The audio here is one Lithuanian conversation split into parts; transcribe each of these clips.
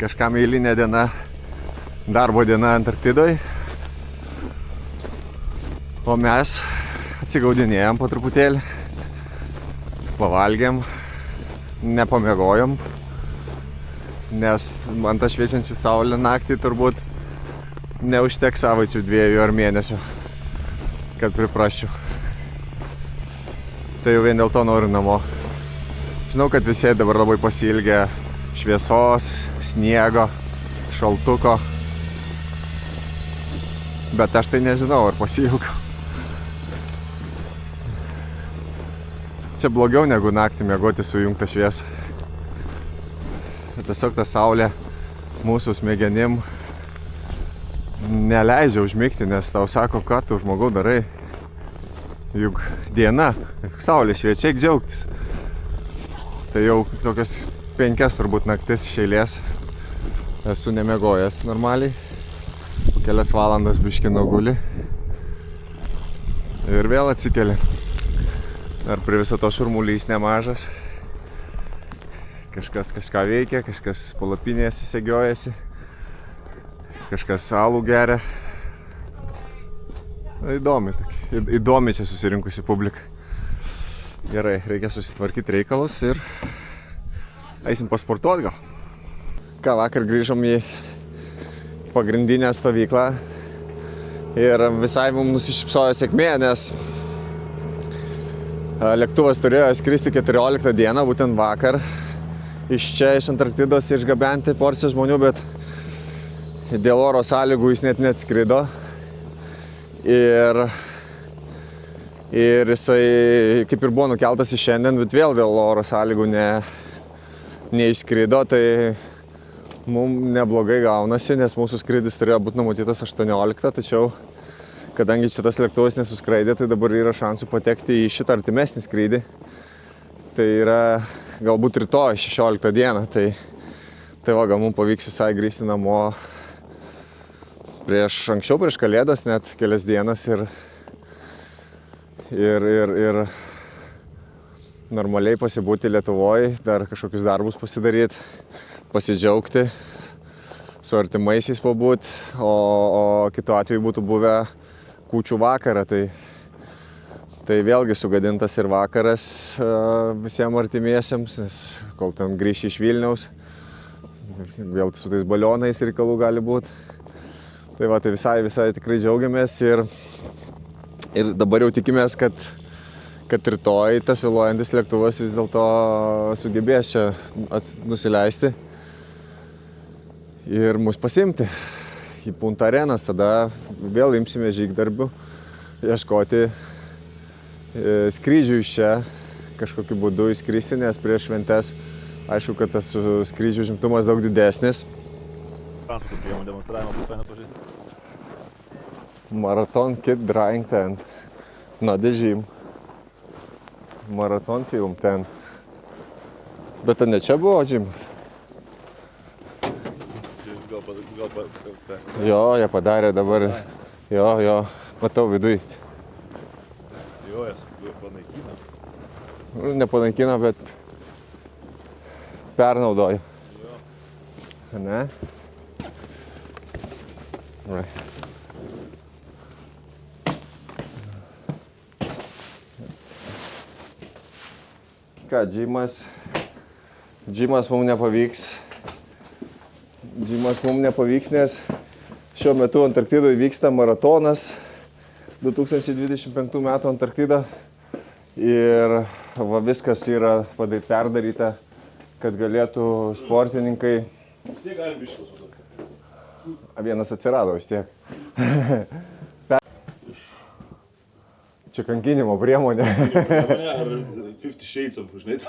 Kažkam eilinė diena, darbo diena Antarktidoj. O mes atsigaudinėjom po truputėlį, pavalgėm, nepamiegojom, nes man ta šviečiančią saulę naktį turbūt neužteks savaičių 2 ar mėnesio, kad priprasčiau. Tai jau vien dėl to noriu namo. Žinau, kad visi dabar labai pasiilgę šviesos, sniego, šaltuko, bet aš tai nežinau, ar pasiilgau. Čia blogiau negu naktį miegoti su įjungta šviesa. Tiesiog ta saulė mūsų smegenim neleidžia užmigti, nes tau sako, ką tu žmogau darai. Juk diena, saulė šviečia, eik džiaugtis. Tai jau tokias 5 turbūt naktis iš eilės esu nemiegojęs normaliai. Po kelias valandas biškį nuguli ir vėl atsikeli. Ar prie viso to šurmulys nemažas. Kažkas kažką veikia, kažkas palapinėse segiojasi, kažkas alų geria. Įdomi čia susirinkusi publika. Gerai, reikia susitvarkyti reikalus ir eisim pasportuoti gal. Ką, vakar grįžom į pagrindinę stovyklą ir visai mums nusišypsojo sėkmė, nes lėktuvas turėjo skristi 14 dieną, būtent vakar, iš čia, iš Antarktidos išgabenti porciją žmonių, bet dėl oro sąlygų jis net neatskrido. Ir jisai kaip ir buvo nukeltas į šiandien, bet vėl dėl oro sąlygų neišskrido, tai mums neblogai gaunasi, nes mūsų skrydis turėjo būti numatytas 18, tačiau kadangi šitas lėktuvas nesuskraidė, tai dabar yra šansų patekti į šitą artimesnį skrydį. Tai yra galbūt rytoj 16 dieną, tai va, gal mums pavyks visai grįžti namo anksčiau prieš Kalėdas, net kelias dienas ir normaliai pasibūti Lietuvoje, dar kažkokius darbus pasidaryti, pasidžiaugti, su artimaisiais pabūt, o kitu atveju būtų buvę kūčių vakarą, tai vėlgi sugadintas ir vakaras visiems artimiesiems, nes kol ten grįši iš Vilniaus, vėl su tais balionais reikalų gali būti. Tai va, tai visai tikrai džiaugiamės ir dabar jau tikimės, kad rytoj tas vėluojantis lėktuvas vis dėlto sugebės čia nusileisti ir mus pasiimti į Punta Arenas. Tada vėl imsime žygdarbių, ieškoti skrydžių iš čia, kažkokiu būdu įskristi, nes prieš šventes aišku, kad tas skrydžių žimtumas daug didesnis. Transporto priemonių demonstravimą bus faina pažaisti. Marathon Kid Drying Tent. Na, dežym. Marathon Film Tent. Bet tai ne čia buvo džimas? Jo, jie padarė dabar. Jo, matau viduj. Jo, jie panaikina. Nepanaikina, bet pernaudoja. Jo. Ne? Right. Ką, džimas mums nepavyks. Džimas mums nepavyks, nes šiuo metu Antarktidoje vyksta maratonas 2025 metų Antarktida. Ir va, viskas yra perdaryta, kad galėtų sportininkai. Vis tiek galim biškos užduoti. Vienas atsirado vis tiek. Čia kankinimo priemonė. Ar 50 Shades of, žinai,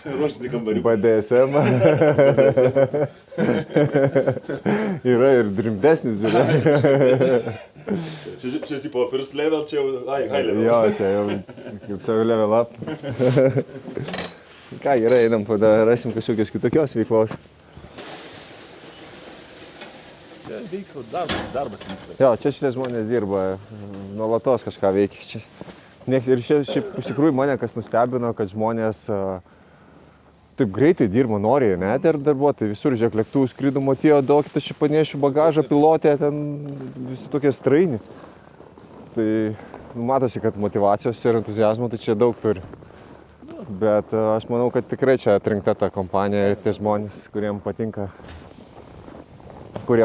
ruošinį kambarį. BDSM. Yra ir rimtesnis, žiūrėk. Čia tipo first level, čia jau high level. Jo, čia jau kaip savo level up. Ką, gerai, einam, rasim kažkokios kitokios veiklos. Čia veiks darbas. Jo, čia šitie žmonės dirba, nuolatos kažką veikia. Ir šiaip iš tikrųjų mane kas nustebino, kad žmonės taip greitai dirba, noriai, ne, darbuotojai, visur, žiūrėk, lėktuvų skrydų motėjo daug, tas šipaniešių bagažą, pilotė, ten visi tokie straini. Tai matosi, kad motyvacijos ir entuzijazmo tai čia daug turi. Bet aš manau, kad tikrai čia atrinkta ta kompanija ir tie žmonės, kuriem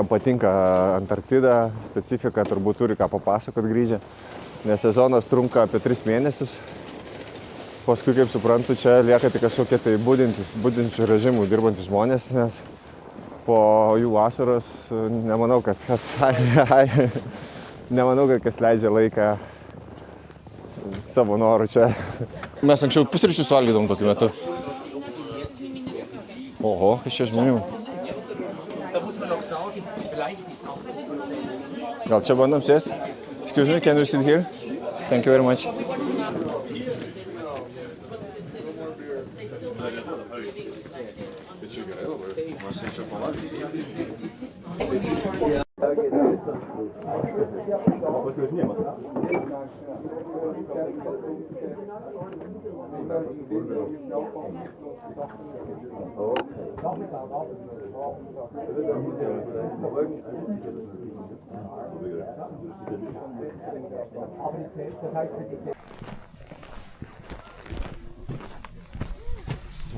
patinka Antarktida, specifika, turbūt turi ką papasakot grįžę. Nes sezonas trunka apie 3 mėnesius. Paskui, kaip suprantu, čia lieka tik kažkokie tai budinčių režimų dirbantys žmonės, nes po jų vasaros nemanau, kad kas leidžia laiką savo norų čia. Mes anksčiau pusryčius valgydavom tokiu metu. Oho, kas čia žmonių. Gal čia bandom sėsti? Excuse me, can you sit here? Thank you very much.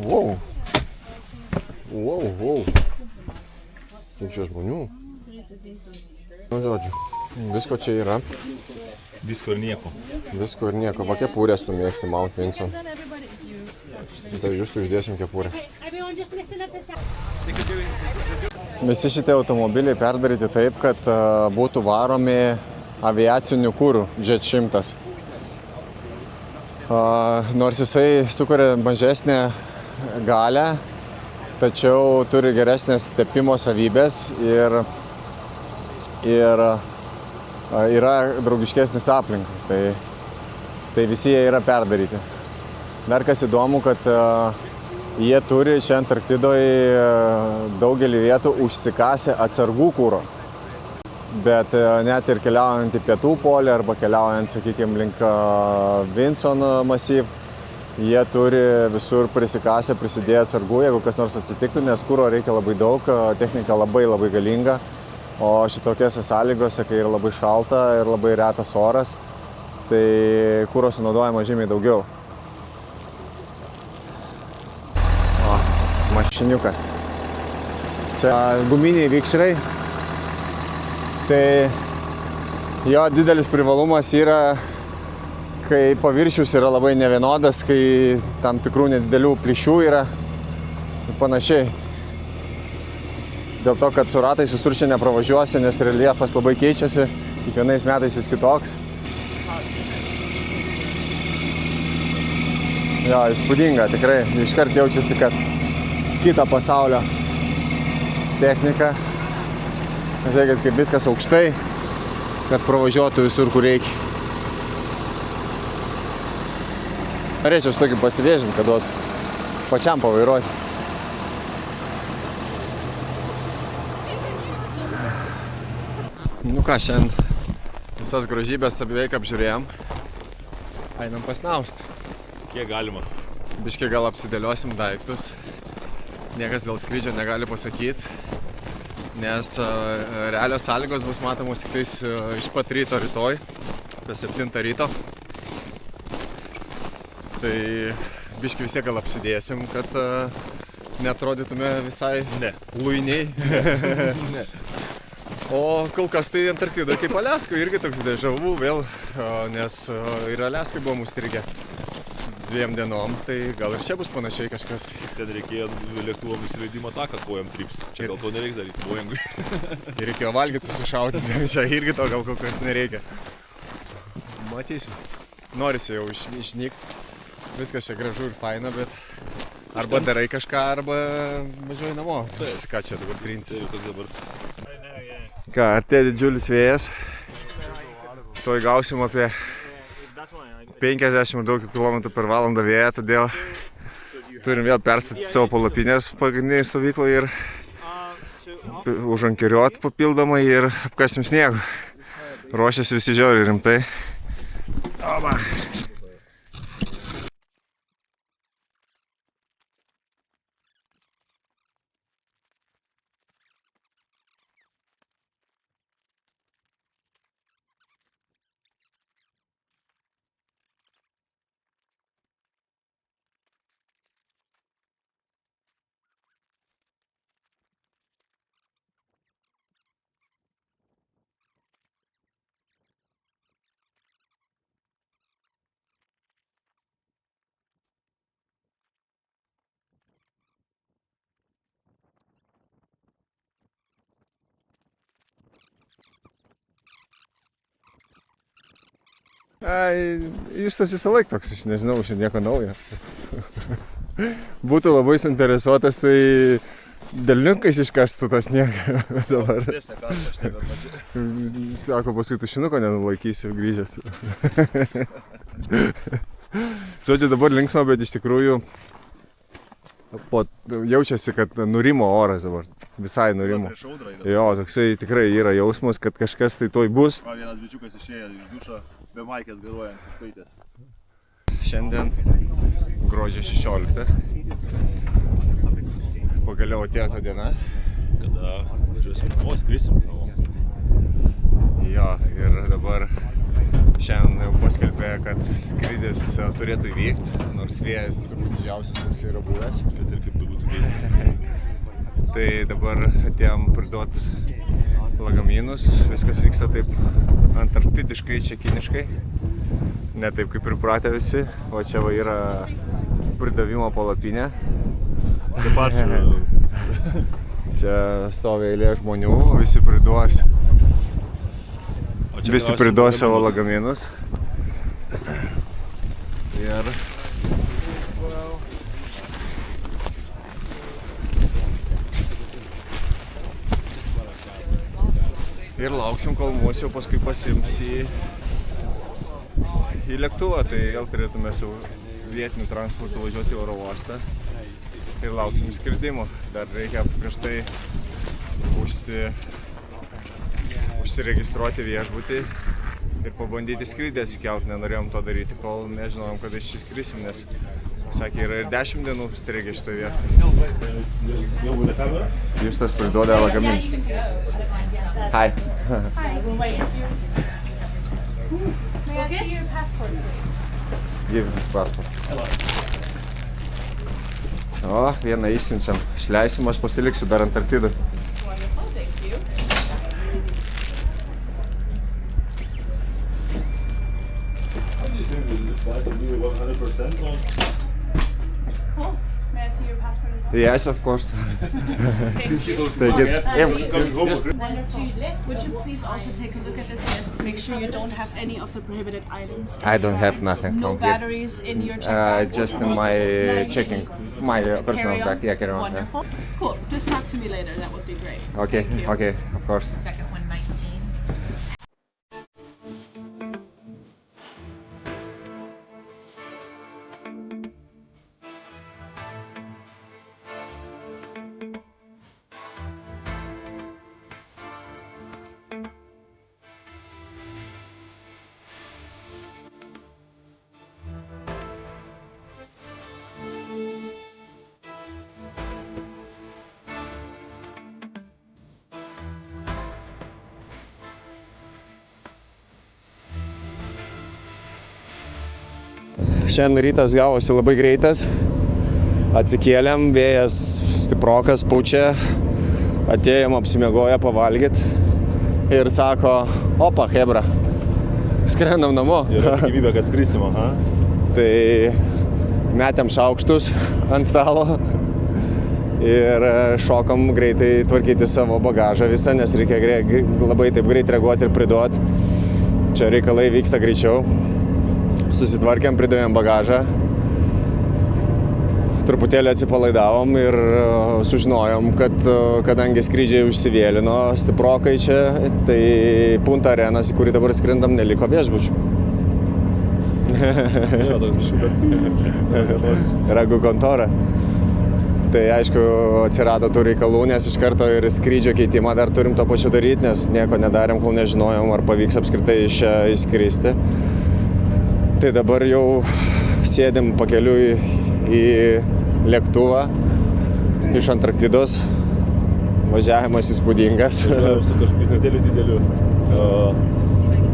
Wow. Kiek čia žmonių? Nu, žodžiu, visko čia yra. Visko ir nieko. Visko ir nieko. Va kepurės tu mėgsti Mount Vinson. Tai jūs tu uždėsim kepurę. Visi šitie automobiliai perdaryti taip, kad būtų varomi aviaciniu kuru Jet 100. Nors jisai sukuria mažesnę galę, tačiau turi geresnės tepimo savybės ir yra draugiškesnis aplinkai. Tai visi jie yra perdaryti. Dar kas įdomu, kad jie turi čia Antarktidoje daugelį vietų užsikasę atsargų kuro. Bet net ir keliaujant į pietų polį arba keliaujant, sakykime, link Vinson masyv, jie turi visur prisikasę, prisidėję atsargų, jeigu kas nors atsitiktų, nes kuro reikia labai daug, technika labai galinga. O šitokiose sąlygose, kai yra labai šalta ir labai retas oras, tai kuro sunaudojama žymiai daugiau. O, mašiniukas. Čia guminiai vikšrai. Tai jo didelis privalumas yra, kai paviršius yra labai nevienodas, kai tam tikrų nedidelių plyšių yra ir panašiai. Dėl to, kad su ratais visur čia nepravažiuosi, nes reljefas labai keičiasi, kiekvienais metais jis kitoks. Jo, įspūdinga, tikrai. Iškart jaučiasi, kad kita pasaulio technika. Žiūrėkit, kaip viskas aukštai, kad pravažiuotų visur, kur reikia. Norėčiau su tokį pasivėžinti, kad duotų pačiam pavairuoti. Nu ką, šiandien visas grožybės beveik apžiūrėjom. Einam pasnausti. Kiek galima? Biškiai gal apsidėliosim daiktus. Niekas dėl skrydžio negali pasakyti, nes realios sąlygos bus matomos tik tais iš pat ryto rytoj, apie 7 ryto. Tai biškiai vis tiek gal apsidėsim, kad neatrodytume visai luiniai. Ne. O kol kas tai Antarktida kaip Aliaskoje irgi toks dežavu vėl, nes ir Aliaskoje buvom užstrigę 2 dienom, tai gal ir čia bus panašiai kažkas. Ten reikėjo lėktuvo nusileidimo taką kojam tryps. Čia gal to nereiks daryti, Boeingui. Ir reikėjo valgyti, susišaudyti, čia irgi to gal kol kas nereikia. Matysiu. Norisi jau išnykti. Viskas čia gražu ir faina, bet arba darai kažką, arba važiuoji namo. Ką čia dabar trintis? Ką, artėja didžiulis vėjas. Tuoj gausim apie 50 ir daug kilometrų per valandą vėją, todėl turim vėl perstatyti savo palapinės pagrindinėje stovykloje ir užankeriuoti papildomai ir apkasim sniegų. Ruošiasi visi žiauriai rimtai. Oba. Justas visą laiką toks, aš nežinau, čia nieko naujo. Būtų labai suinteresuotas, tai delniukais iškastų tas sniegą dabar. Didesnė kasta, aš nebemačiau. Sako, paskui tušinuko nenulaikysiu grįžęs. Žodžiu, dabar linksma, bet iš tikrųjų jaučiasi, kad nurimo oras dabar. Visai nurimo. Prieš audrą yra. Jo, toksai tikrai yra jausmas, kad kažkas tai toj bus. Vienas bičiukas išėjo iš dušo, be maikės garuojant, kaip kaitė. Šiandien gruodžio 16. Pagaliau atėjo ta diena. Kada važiuosim namo, skrisim namo. Jo, ir dabar šiandien jau paskelbė, kad skrydis turėtų įvykti, nors vėjas turbūt didžiausias, koks yra buvęs. Kad ir kaip tai būtų keista. Tai dabar atėjom priduot lagaminus, viskas vyksta taip antarktidiškai, čekiniškai. Ne taip kaip ir pratę visi, o čia va yra pridavimo palapinė. Taip ačiū. Čia stovi eilė žmonių, visi priduos. Visi priduos savo lagaminus. Ir lauksim, kol mūsų jau paskui pasiims į lėktuvą, tai vėl turėtume su vietiniu transportu važiuoti į oro uostą ir lauksim skridimo. Dar reikia prieš tai užsiregistruoti viešbutį ir pabandyti skrydį atsikelt. Nenorėjom to daryti, kol nežinojom, kada išskrisim, nes sakė, yra ir 10 dienų strigę šitoje vietoje. Justas priduoda lagaminus. Hi. Hi, we're waiting. May I see your passport, please? Give his passport. O, vieną išsiunčiam. Išleisim, aš pasiliksiu dar Antarktidą. Wonderful, thank you. Cool. May I see your passport as well? Yes, of course. Thank you. Take it. Would you please also take a look at this list? Make sure you don't have any of the prohibited items. I don't have Bags. nothing No from here. batteries in your check bags. Just in my checking, my personal bag. Yeah, carry on. Wonderful. Cool. Just talk to me later. That would be great. Okay, Thank you. okay, of course. Second one, 19. Šiandien rytas gavosi labai greitas. Atsikėlėm, vėjas stiprokas, pučia. Atėjom apsimiegoję pavalgyt. Ir sako, opa, hebra, skrendam namo. Yra tikimybė, kad skrisim, aha. Tai metėm šaukštus ant stalo ir šokam greitai tvarkyti savo bagažą visą, nes reikia labai taip greit reaguoti ir priduoti. Čia reikalai vyksta greičiau. Susitvarkėm, pridavėm bagažą. Truputėlį atsipalaidavom ir sužinojom, kad kadangi skrydžiai užsivėlino stiprokai čia, tai Punta Arenas, į kurį dabar skrendam, neliko viešbučių. Yra toks bišų, bet Ragų kontora. Tai aišku, atsirado tų reikalų, nes iš karto ir skrydžio keitimą dar turim to pačiu daryti, nes nieko nedarėm, kol nežinojom, ar pavyks apskritai iš čia įskristi. Tai dabar jau sėdim pakeliui į lėktuvą iš Antarktidos. Važiavimas įspūdingas. važiuojam su kažkokiu dideliu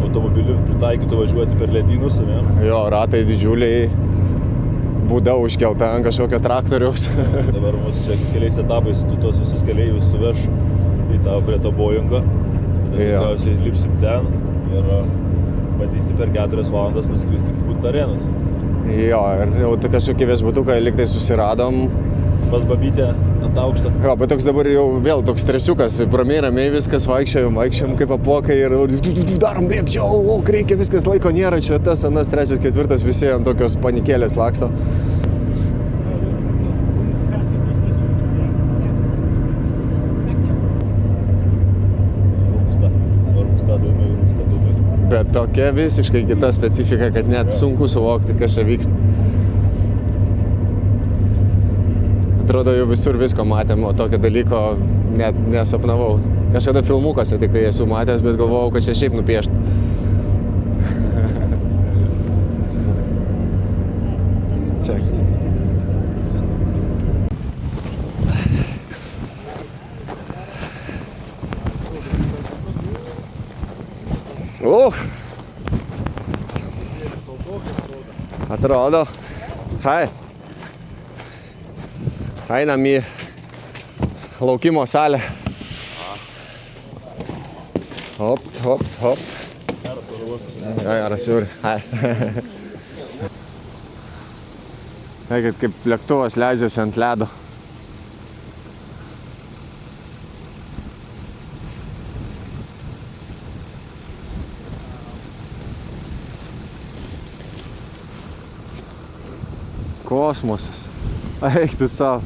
automobiliu pritaikytų važiuoti per ledynus, ne? Jo, ratai didžiuliai, būda užkelta ant kažkokio traktoriaus. Dabar mūsų čia keliais etapais tu tos visus keleivius suveš prie to Boeingo. Tada tikriausiai lipsim ten ir bandysim per 4 valandas nuskristi į Punta Arenas. Jo, ir jau kažkokį viešbutuką lygtai susiradom. Pas babytę ant aukšto. Jo, bet toks dabar jau vėl toks stresiukas, ramiai viskas, vaikščiam kaip apuokai ir darom bėgčiau, reikia, viskas laiko nėra, čia tas, anas, trečias, ketvirtas, visi ant tokios panikėlės laksto. Bet tokia visiškai kita specifika, kad net sunku suvokti, kas čia vyksta. Atrodo, jau visur visko matėm, o tokio dalyko net nesapnavau. Kažkada filmukuose tik tai esu matęs, bet galvojau, kad čia šiaip nupiešta. Čia. Atrodo. Hai. Einam į laukimo salę. Hopt. Ja, rasiūri. Hai. Eikit, kaip lėktuvas leidžiasi ant ledo. Kosmosas. Eik tu savo.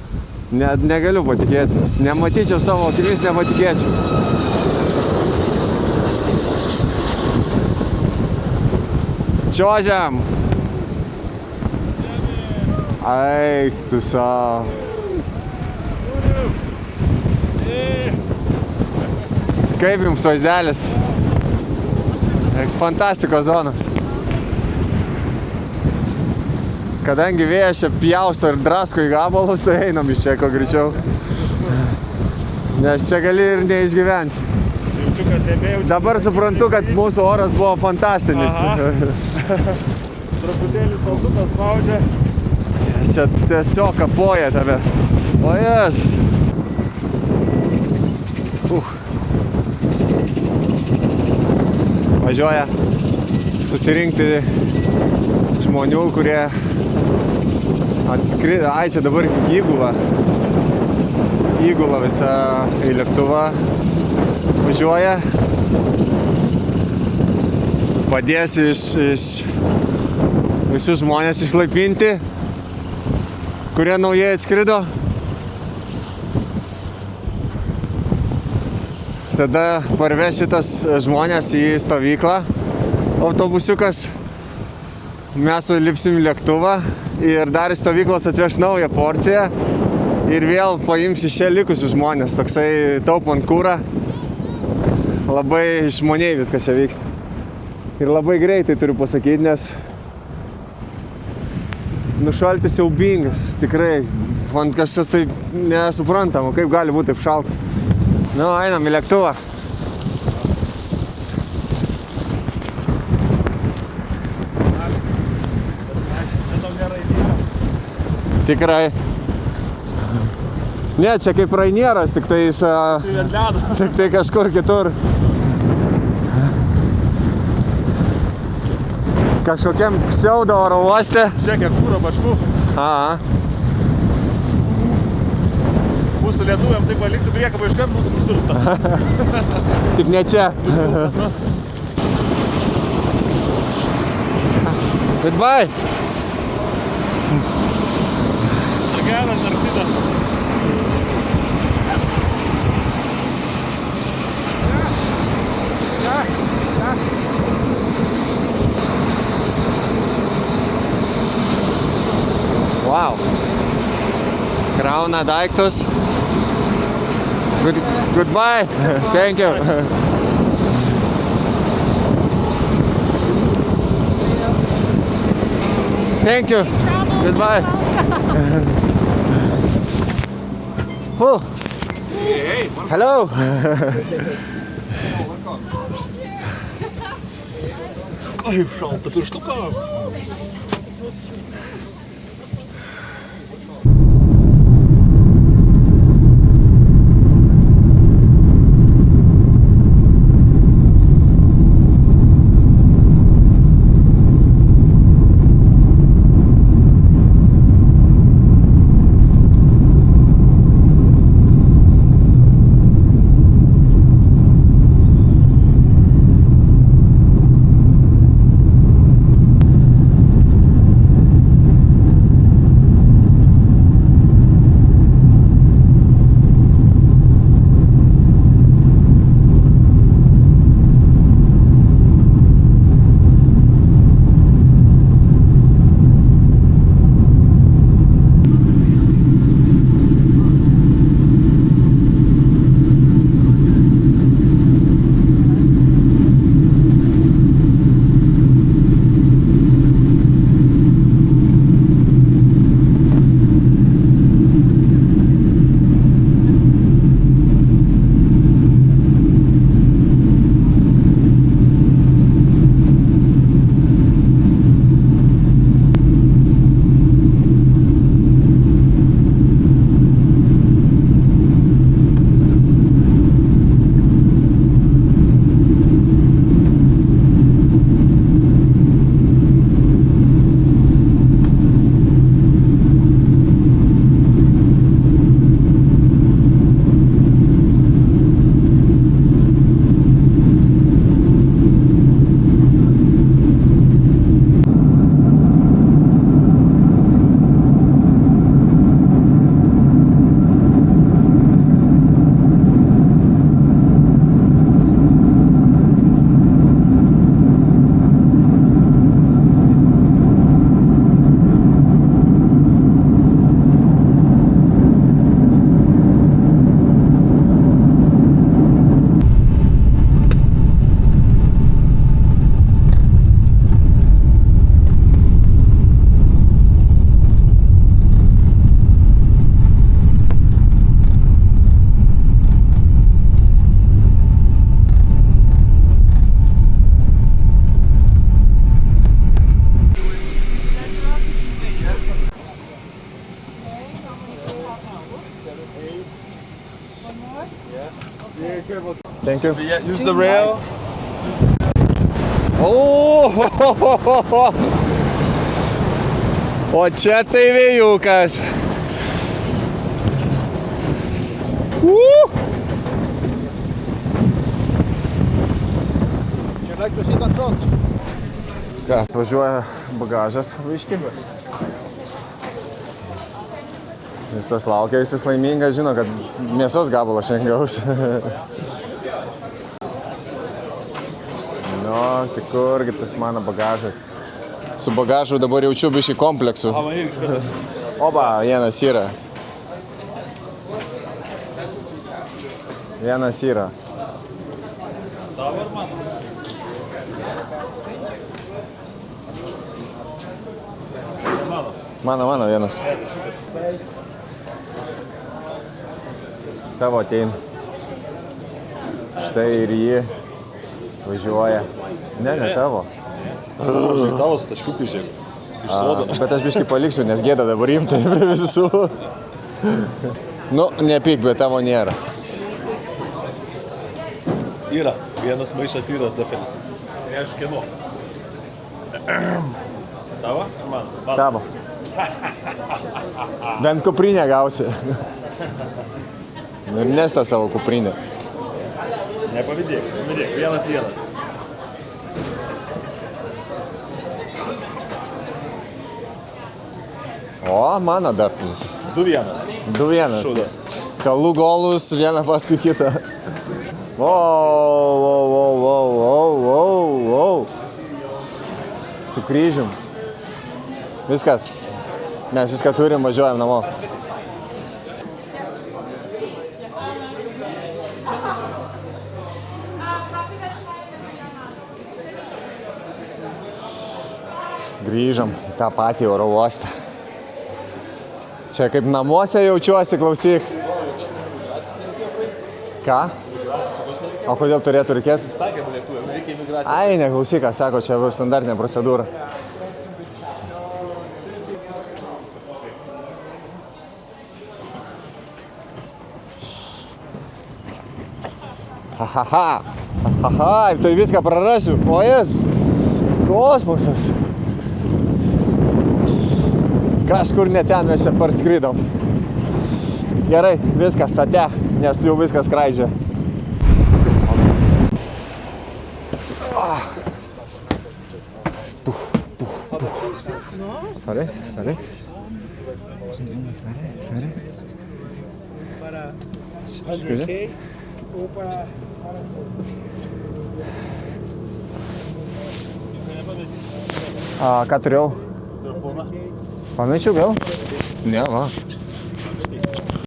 Negaliu patikėti. Nematyčiau savo akimis, nepatikėčiau. Čiuožiam. Eik tu savo. Kaip jums vaizdelis? Fantastikos zonos. Kadangi vėjas čia pjausto ir drasko į gabalus, tai einam iš čia ko greičiau. Nes čia gali ir neišgyventi. Dabar suprantu, kad mūsų oras buvo fantastinis. Truputėlį saldukas spaudžia. Čia tiesiog kapoja tave. O Jėzus. Važiuoja susirinkti žmonių, kurie atskrido. Ai, čia dabar įgula visą į lėktuvą važiuoja. Padės visus žmonės išlaipinti, kurie naujai atskrido. Tada parveš šitas žmonės į stovyklą, autobusiukas. Mes lipsim į lėktuvą ir dar į stovyklas atveš naują porciją ir vėl paims iš čia likusius žmonės, toksai taupant kurą. Labai išmaniai viskas čia vyksta. Ir labai greitai turiu pasakyti, nes šaltis siaubingas, tikrai. Man kažkas tai nesuprantama, kaip gali būti taip šalta. Nu, einam į lėktuvą. Tikrai. Ne, čia kaip Rainieras, tik tai kažkur kitur. Kažkokiam pseudo oro uoste. Žiūrėk, kūro baškų. Aha. Mūsų lietuviam tai palikti priekabą iškart būtų nusurta. Tik ne čia. Goodbye. Geras narcitas. Wow. Krauna daiktus. Goodbye. Thank you. Thank you. Goodbye. Oh. Hey, Hello. Kaip šalta pirštuką. Thank you. Yeah, use the rail. O, o čia tai vėjukas. Ką, atvažiuoja bagažas vaiški. Jis tas laukia, jis laimingas, žino, kad mėsos gabalą šiandien gaus. Nu, tai kurgi tas mano bagažas. Su bagažu dabar jaučiu biškį kompleksų. Oba, vienas yra. Vienas yra. Mano vienas. Tavo atein. Štai ir jį važiuoja. Ne tavo. Tavo su taškiukai žiūrėk. Iš sodo. Bet aš biškį paliksiu, nes gėda dabar imtai prie visų. Nu, nepyk, bet tavo nėra. Yra. Vienas maišas yra dapelis. Ne aš kieno. Tavo? Man. Tavo. Bent kuprinę gausi. Ir nesta savo kuprinę. Nepavydėk. Vienas. O, mano dar. 2-1. 2-1. Šūdo. Kalų golus vieną paskui kitą. Wow. Su kryžium. Viskas. Mes viską turim, važiuojam namo. Grįžom į tą patį oro uostą. Čia kaip namuose jaučiuosi, klausyk. Ką? O kodėl turėtų reikėti? Sakė, lėktuvė, reikia imigraciją. Ai, neklausyk, ką sako, čia standartinė procedūra. Hahaha, tai viską prarasiu. O Jėzus, kosmosas. Kažkur ne ten mes čia parskridom. Gerai, viskas, ate, nes jau viskas skraidžia. Sorry. Para 100K ou para... Ką turėjau? Pamečiau vėl? Ne, va.